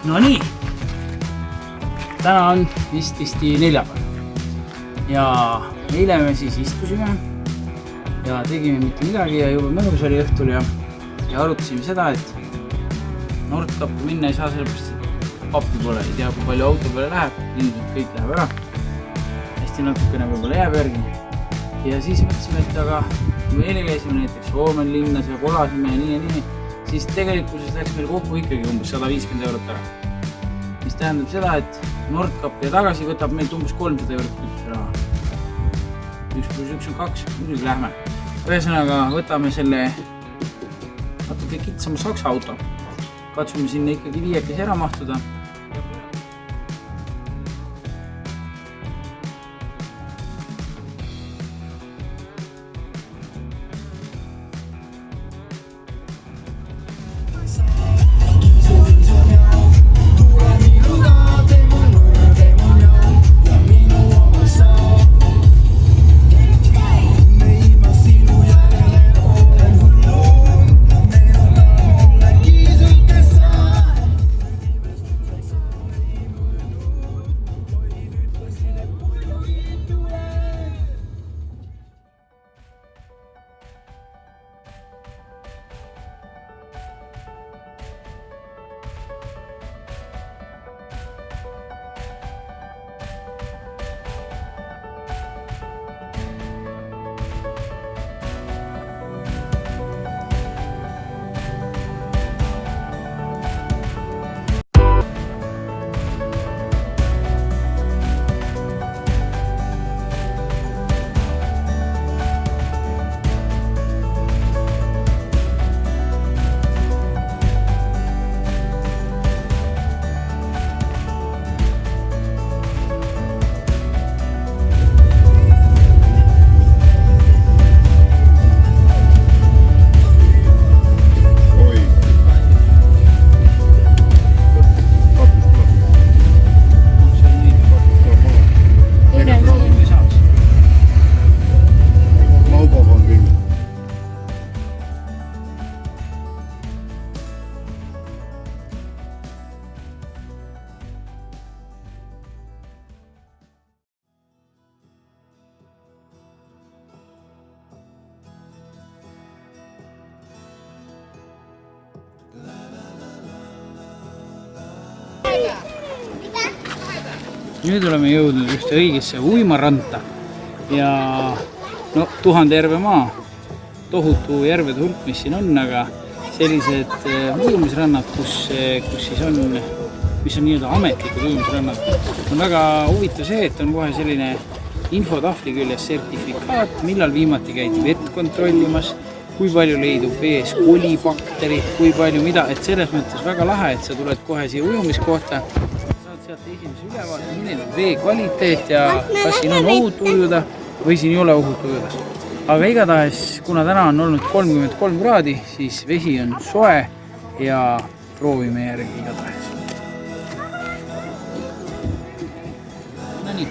No nii, täna on vististi neljapäev ja eile me siis istusime ja tegime mitte midagi ja juba mõnus oli õhtul ja arutasime seda, et Nordkappi minna ei saa sellepärast, et pappi pole, ei tea kui palju auto peale läheb, ilmselt kõik läheb ära. Hästi natukene võib-olla jääb järgi. Ja siis mõtlesime, et aga kui me eile käisime näiteks Soomen linnas ja kolasime ja nii, siis tegelikkuses läks meil kokku ikkagi umbes 150 eurot ära. Mis tähendab seda, et Nordkappi ja tagasi võtab meilt umbes 300 eurot kütuse raha. 1 + 1 on 2, muidugi lähme. Ühesõnaga võtame selle natuke kitsama saksa auto. Katsume sinna ikkagi 5 ära mahtuda. Nüüd oleme jõudnud ühte õigesse uimaranta ja no 1000 järve maa, tohutu järvede hulk, mis siin on, aga sellised ujumisrannad, kus siis on, mis on nii-öelda ametlikud ujumisrannad, on väga huvitav see, et on kohe selline infotahvli küljes sertifikaat, millal viimati käidi vett kontrollimas, kui palju leidub vees kolibakterit, kui palju mida, et selles mõttes väga lahe, et sa tuled kohe siia ujumiskohta, sealt esimese ülevaate, milline on vee kvaliteet ja kas siin on ohutu ujuda või siin ei ole ohutu ujuda. Aga igatahes, kuna täna on olnud 33 kraadi, siis vesi on soe ja proovime järgi igatahes. No nii.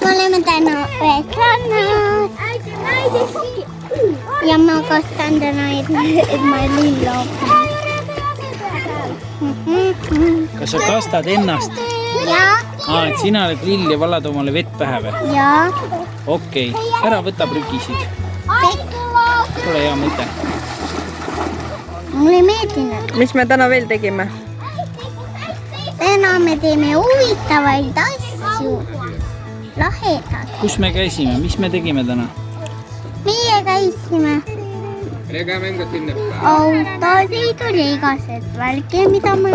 Me oleme täna ühes rannas. Ja ma kastan täna, et ma lilla õpin. Kas sa kastad ennast? Jaa. Et sina oled lill ja vallad omale vett pähe või? Jaa. Okei, ära võta prügisid. Ole hea mõte. Mulle meeldinud. Mis me täna veel tegime? Täna me teeme huvitavaid asju. Lahedad. Kus me käisime? Mis me tegime täna? Meie käisime autosid, oli igased värki, mida me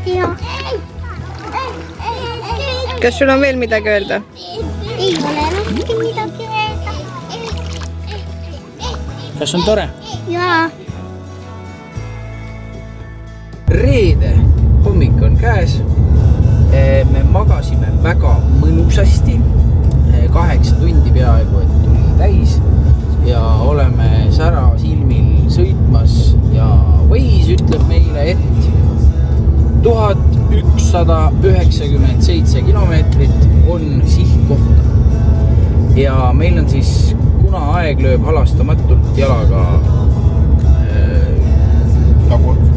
teha. Kas sul on veel midagi öelda? Ei ole rohkem midagi öelda. Kas on tore? Jaa. Reede hommik on käes. Me magasime väga mõnusasti. 8 tundi peaaegu, et tuli täis ja oleme sära silmil sõitmas ja Waze ütleb meile, et 1197 kilomeetrit on sihtkohta. Ja meil on siis, kuna aeg lööb halastamatult jalaga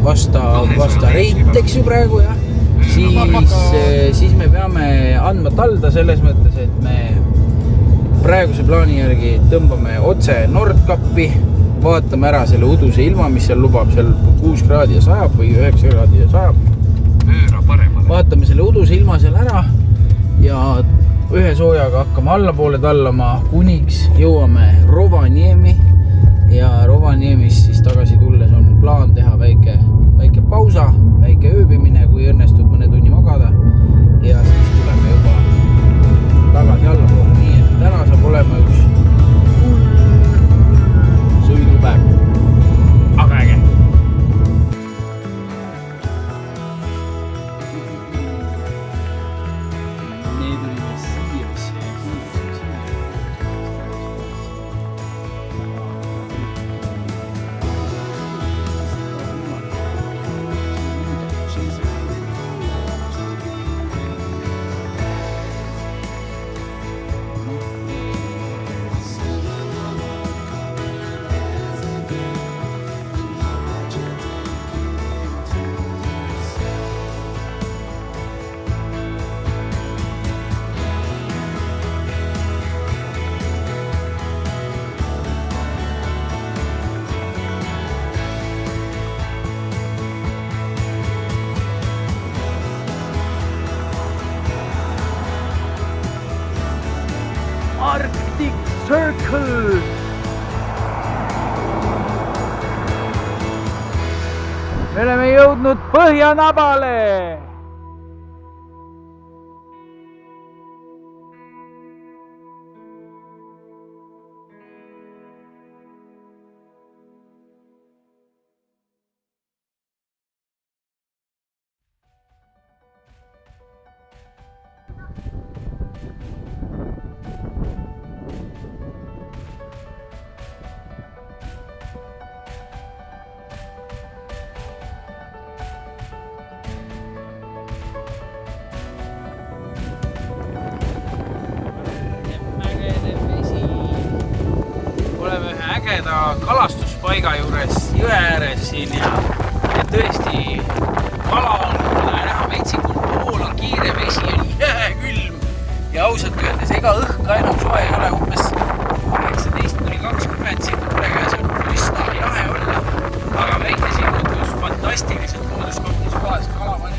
vasta reit, eks ju praegu jah. Siis me peame andma talda selles mõttes, et me praeguse plaani järgi tõmbame otse Nordkappi, vaatame ära selle uduse ilma, mis seal lubab, seal 6 kraadi ja sajab või 9 kraadi ja sajab. Vaatame selle uduse ilma seal ära ja ühe soojaga hakkame allapoole tallama, kuniks jõuame Rovaniemi ja Rovaniemis siis tagasi tulles on plaan teha väike pausa, väike ööbimine, kui õnnestub mõne tunni magada ja siis tuleme juba tagasi allapoole, nii et täna saab olema üks sõidupäev, aga äge. Arctic Circle. Me oleme jõudnud Põhjanabale. Ägeda kalastuspaiga juures jõe ääres siin ja tõesti kala on näha metsikult, pool on kiire, vesi on jääkülm ja ausalt öeldes ega õhka enam soe ei ole, umbes 18–20 siin tuulega ja see on üsna jahe olla, aga väike silmutus fantastiliselt looduskaptis kohas kalamani.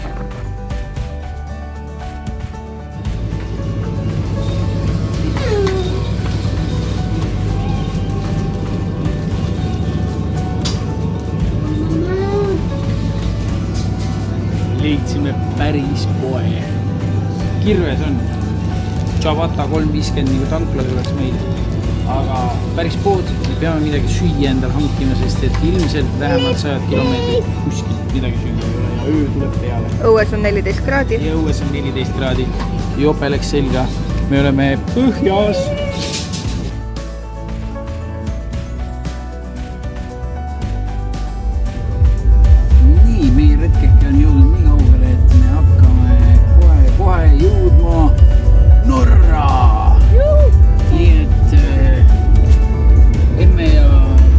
Leidsime päris poe. Kirves on Chavata 350 nagu tankla tuleks meil. Aga päris pood, me peame midagi süüa endal hankima, sest et ilmselt vähemalt 100 kilomeetrit kuskilt midagi süüa ei ole ja öö tuleb peale. Õues on 14 kraadi. Ja õues on 14 kraadi. Jope läks selga. Me oleme põhjas. Nii, meie retkeke on jõudnud nii kaugele, et me hakkame kohe jõudma Norra. Nii et emme ja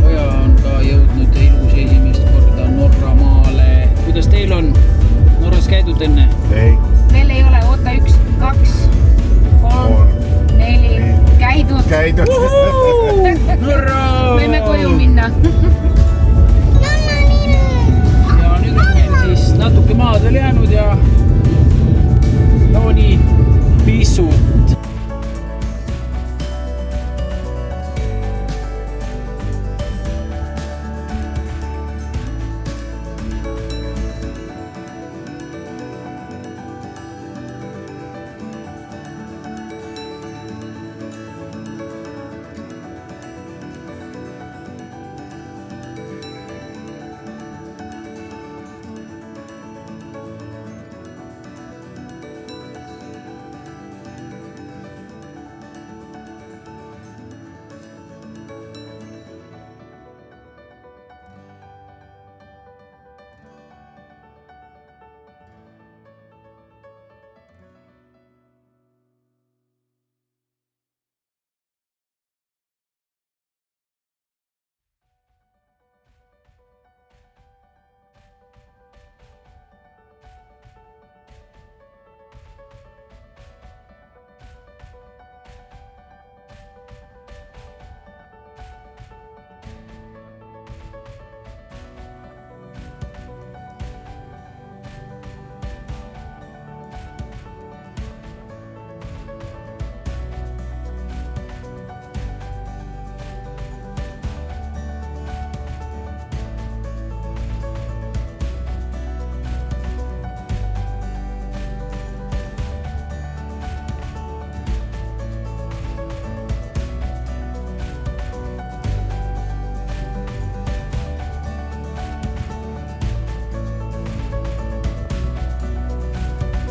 poja on ka jõudnud elus esimest korda Norra maale. Kuidas teil on Norras käidud enne? Ei. Veel ei ole, oota 1, 2, 3, 4, käidud. Norra! Võime koju minna. Ja nüüd on meil siis natuke maad veel jäänud ja no nii pisut.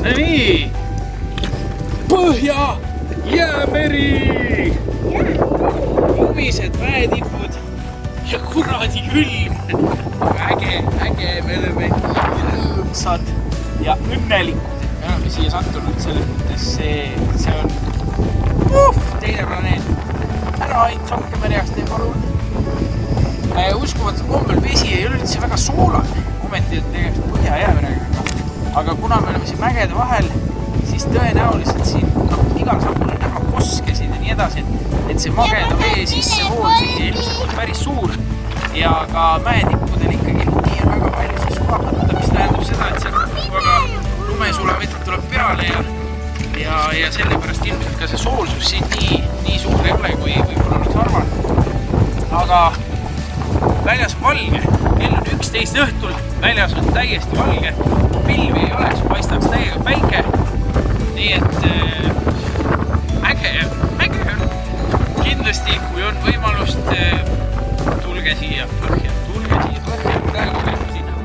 nii. Põhja jäämeri. Lumised mäetipud ja kuradi külm. Äge, me oleme rõõmsad ja õnnelikud, et me oleme siia sattunud. Selles mõttes see on teine planeet. Ära ait Sokkemere-ast ei palun. Uskumatud kombel vesi ei ole üldse väga soolane, ometi tegemist Põhja jäämerega. Aga kuna me oleme siin mägede vahel, siis tõenäoliselt siin igal sammul on näha koskesid ja nii edasi, et see mageda vee sissevool siin ilmselt on päris suur ja ka mäetippudel ikkagi lumi on väga palju siis sulapata, mis tähendab seda, et see väga lumesulavett tuleb peale ja sellepärast ilmselt ka see soolsus siin nii suur ei ole, kui võib-olla oleks arvanud. Aga väljas on valge, kell on 11 õhtul, väljas on täiesti valge, pilvi ei ole, paistaks täiega päike. Nii et äge on. Kindlasti, kui on võimalust, tulge siia põhja, praegu käib sinna.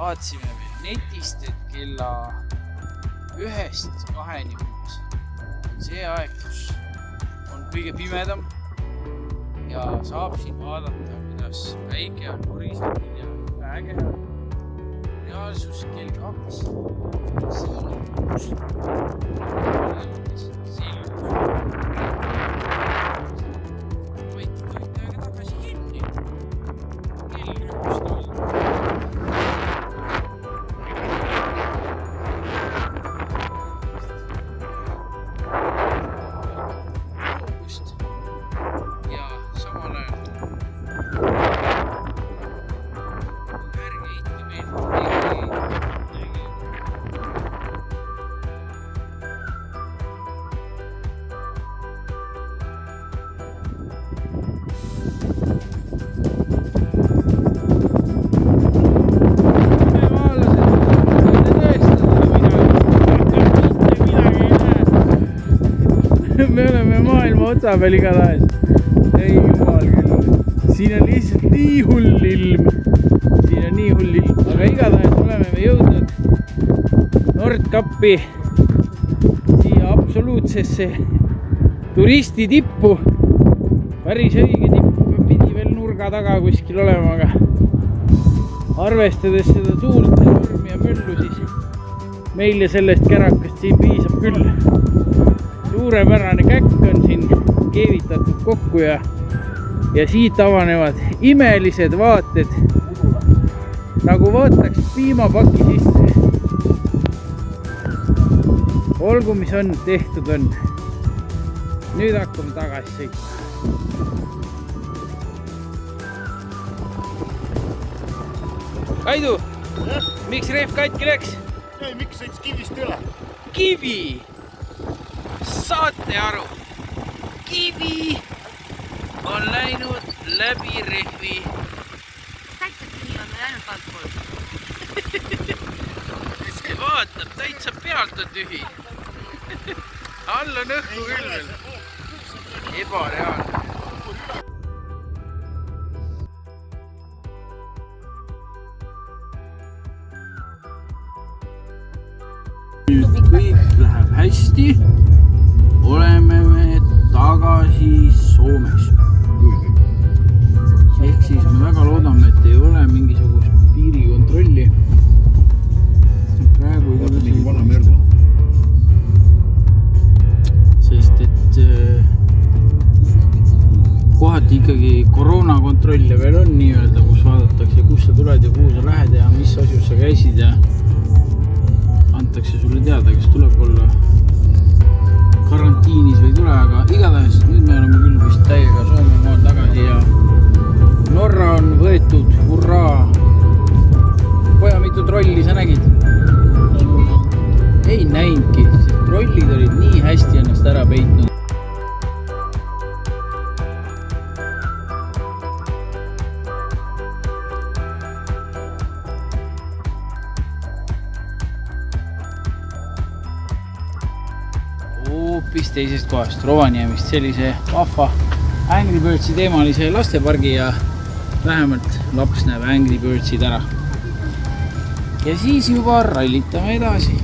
Vaatasime veel netist, et kella 1-st 2-ni umbes. See aeg, kus on kõige pimedam ja saab siin vaadata, kuidas päike on horisondil ja äge on. Reaalsus kell 2. Siin on uus. Võite aega tagasi kinni. Kell 1-0. Me oleme maailma otsa peal igatahes. Ei jumal küll. Siin on lihtsalt nii hull ilm. Aga igatahes oleme me jõudnud Nordkapi siia absoluutsesse turisti tippu. Päris õige tipp pidi veel nurga taga kuskil olema, aga arvestades seda tuult ja vormi ja möllu, siis meile sellest kärakast siin piisab küll. Suurepärane käkk on siin keevitatud kokku ja ja siit avanevad imelised vaated, nagu vaataks piimapaki sisse. Olgu, mis on, tehtud on. Nüüd hakkame tagasi sõitma. Kaidu, miks rehv katki läks? Ei, miks sõits kivist üle? Kivi! Saate aru? Kivi on läinud läbi rehvi. Täitsa kivi on ainult altpool. See vaatab, täitsa pealt on tühi. All on õhku küll veel. Ebareaalne. Nüüd kõik läheb hästi. Oleme me tagasi Soomes. Ehk siis me väga loodame, et ei ole mingisugust piirikontrolli. Praegu mingi vana merdu. Sest et kohati ikkagi koroonakontrolle veel on nii-öelda, kus vaadatakse, kus sa tuled ja kuhu sa lähed ja mis asjus sa käisid ja antakse sulle teada, kas tuleb olla karantiinis või ei tule, aga igatahes nüüd me oleme küll vist täiega Soomemaal tagasi ja Norra on võetud, hurraa! Poja, mitu trolli sa nägid? Ei näinudki, sest trollid olid nii hästi ennast ära peitnud. Hoopis teisest kohast Rovaniemist sellise vahva Angry Birdsi teemalise lastepargi ja vähemalt laps näeb Angry Birdsid ära. Ja siis juba rallitame edasi.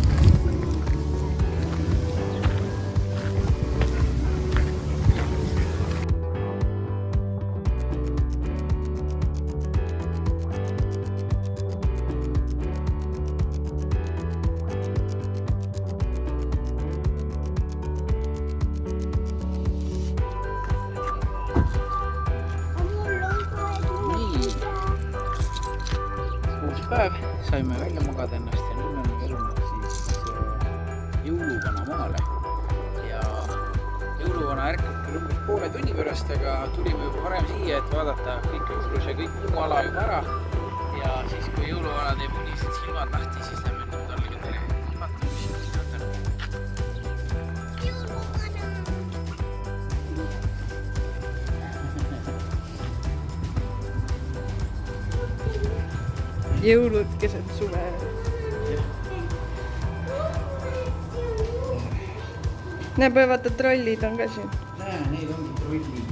Uus päev, saime välja magada ennast ja nüüd me oleme jõudnud siis jõuluvana maale. Ja jõuluvana ärkab küll umbes poole tunni pärast, aga tulime juba varem siia, et vaadata kõik juhlus ja kõik muu ala juba ära. Ja siis kui jõuluvana teeb unised silmad lahti, siis lähme nüüd talle ka tere. Vaata, mis siin on. Jõulud keset suve. Näe, vaata, trollid on ka siin. Näe, neid ongi trollid.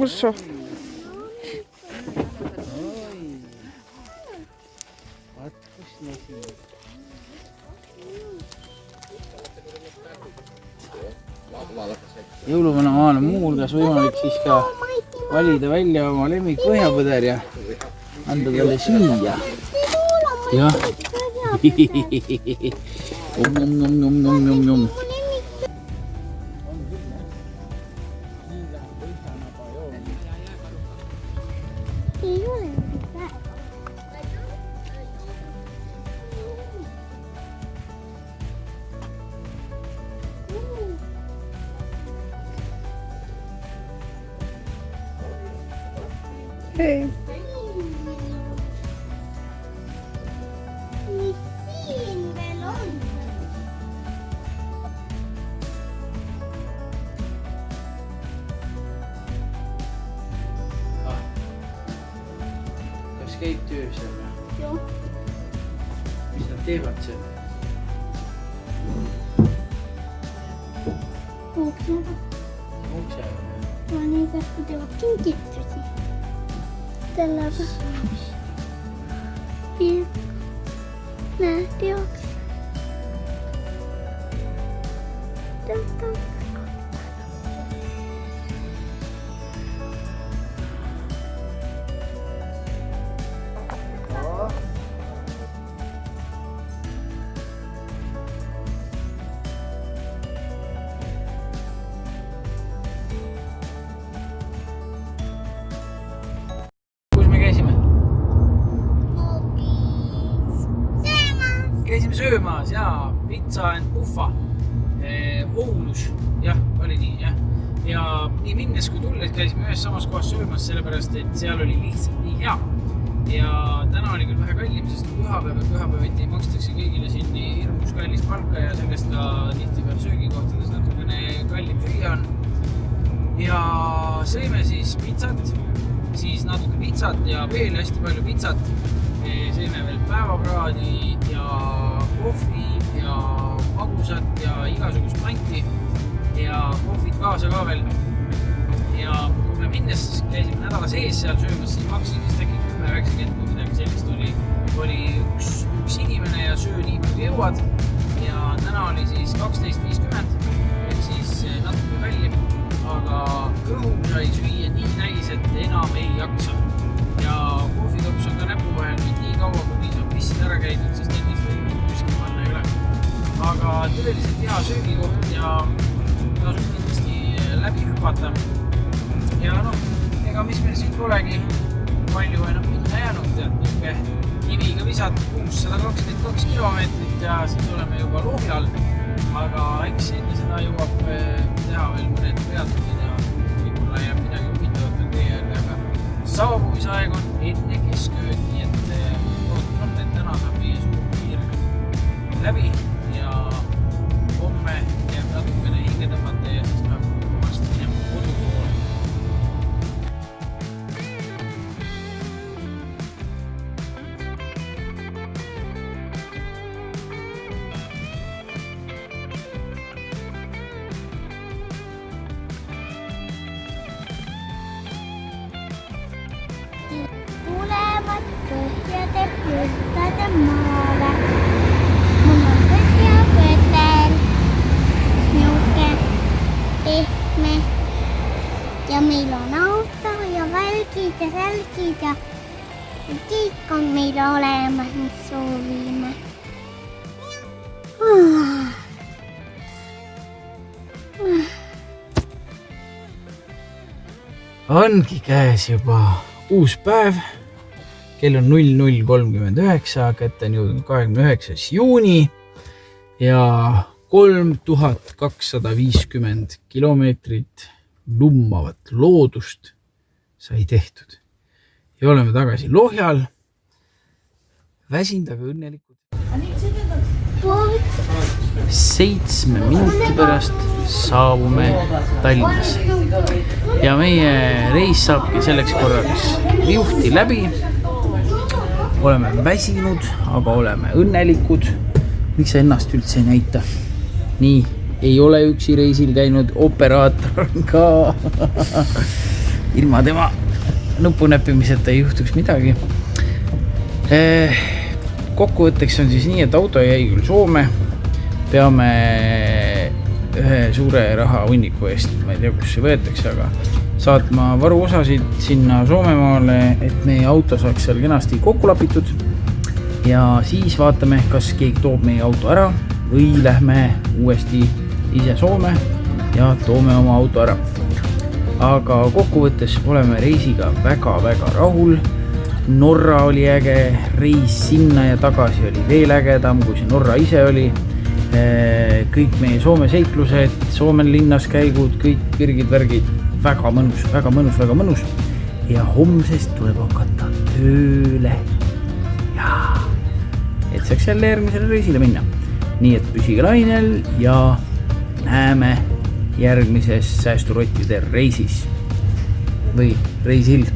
Usso. Jõuluvana maal on muu hulgas võimalik siis ka valida välja oma lemmik põhjapõder ja anda talle süüa. Jah. Nom. Hei. Kas käib töö seal või? Joo. Mis nad teevad seal? Uksena. Ukseava või? Vaan niitä kun teevät kinkittysi. Tällaista. Nää teoksi. Tästä. Kus me käisime? Käisime söömas ja Pizza and Buffa Oulus, jah, oli nii, jah. Ja nii minnes kui tulles käisime ühes samas kohas söömas, sellepärast, et seal oli lihtsalt nii hea. Ja täna oli küll vähe kallim, sest pühapäeviti makstakse kõigile siin nii hirmus kallis palka ja sellest ka tihti peal söögikohtades natukene kallim süüa on. Ja sõime siis pizzat, siis natuke pizzat ja veel hästi palju pizzat. Sõime veel päevapraadi ja kohvi ja magusat ja igasugust planti ja kohvit kaasa ka veel. Ja kui me minnes käisime nädala sees seal söömas, siis maksin vist äkki 10-90 või midagi sellist oli üks inimene ja söö nii palju jõuad. Ja täna oli siis 12.50, et siis natuke kallim, aga kõhu sai süüa nii täis, et enam ei jaksa. Ja kohvitops on ka näpu vahel nüüd nii kaua, kui nii saab pissid ära käidud, sest ennast võib kuskil panna ei ole. Aga tõeliselt hea söögikoht ja tasub kindlasti läbi hüpata. Ja ega mis meil siin polegi palju enam minna jäänud, niisugune kiviga visad 622 kilomeetrit ja siis oleme juba Lohjal. Aga eks enne seda jõuab teha veel mõned peatused ja võib-olla jääb midagi huvitavat veel teie järgi, aga saabumisaeg on enne keskööd, nii et lootus on, et täna saab meie suur piir läbi ja homme jääb natukene hinge tõmmata ja siis peab varsti minema kodu poole. Tulevat põhjade puhtade maale. Mul on põhjavetel niuke pehme ja meil on auto ja välgid ja sälgid ja kõik on meil olemas, mis soovime. Ongi käes juba uus päev. Kell on 00.39, kätte on jõudnud 29. juuni ja 3250 kilomeetrit lummavat loodust sai tehtud. Ja oleme tagasi Lohjal. Väsinud, aga õnnelikud. 7 minuti pärast saabume Tallinnasse. Ja meie reis saabki selleks korraks juhti läbi. Oleme väsinud, aga oleme õnnelikud. Miks sa ennast üldse ei näita? Nii, ei ole üksi reisil käinud, operaator on ka. Ilma tema nupunäppimiseta ei juhtuks midagi. Kokkuvõtteks on siis nii, et auto jäi küll Soome. Peame ühe suure raha hunniku eest, ma ei tea, kus see võetakse, aga saatma varuosasid sinna Soomemaale, et meie auto saaks seal kenasti kokku lapitud. Ja siis vaatame, kas keegi toob meie auto ära või lähme uuesti ise Soome ja toome oma auto ära. Aga kokkuvõttes oleme reisiga väga-väga rahul. Norra oli äge, reis sinna ja tagasi oli veel ägedam, kui see Norra ise oli. Kõik meie Soome seiklused, Soomen linnas käigud, kõik pirgid, värgid, väga mõnus, väga mõnus, väga mõnus. ja homsest tuleb hakata tööle. Ja et saaks jälle järgmisele reisile minna. Nii et püsige lainel ja näeme järgmises säästurottide reisis või reisil.